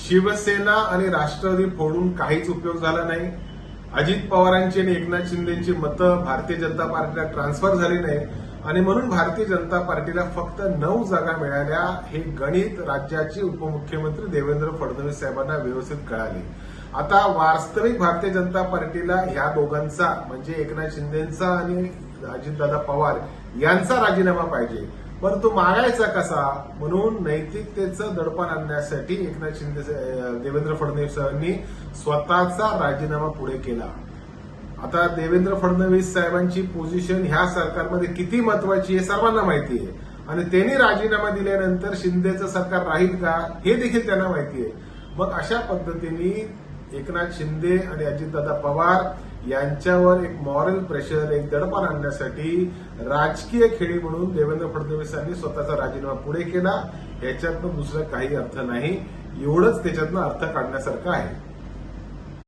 शिवसेना आणि राष्ट्रवादी फोडून काहीच उपयोग झाला नाही। अजित पवारांची आणि एकनाथ शिंदेची मतं भारतीय जनता पार्टीला ट्रान्सफर झाली नाही आणि म्हणून भारतीय जनता पार्टीला फक्त 9 जागा मिळाल्या। हे गणित राज्याचे उपमुख्यमंत्री देवेंद्र फडणवीस साहेबांना व्यवस्थित कळाले। आता वास्तविक भारतीय जनता पार्टीला ह्या दोघांचा म्हणजे एकनाथ शिंदेचा आणि अजितदादा पवार यांचा राजीनामा पाहिजे, परंतु मागायचा कसा म्हणून नैतिकतेचं दडपण आणण्यासाठी एकनाथ शिंदे देवेंद्र फडणवीस यांनी स्वतःचा राजीनामा पुढे केला। आता देवेंद्र फडणवीस साहेबांची पोझिशन ह्या सरकारमध्ये किती महत्वाची आहे सर्वांना माहिती आहे आणि त्यांनी राजीनामा दिल्यानंतर शिंदेचं सरकार राहील का हे देखील त्यांना माहिती आहे। मग अशा पद्धतीने एकनाथ शिंदे आणि अजितदादा पवार यांच्यावर एक मॉरल प्रेशर, एक दडपण आणण्यासाठी राजकीय खेळी म्हणून देवेंद्र फडणवीस यांनी स्वतःचा राजीनामा पुढे केला। याच्यातनं दुसरा काही अर्थ नाही, एवढंच त्याच्यातनं अर्थ काढण्यासारखं आहे।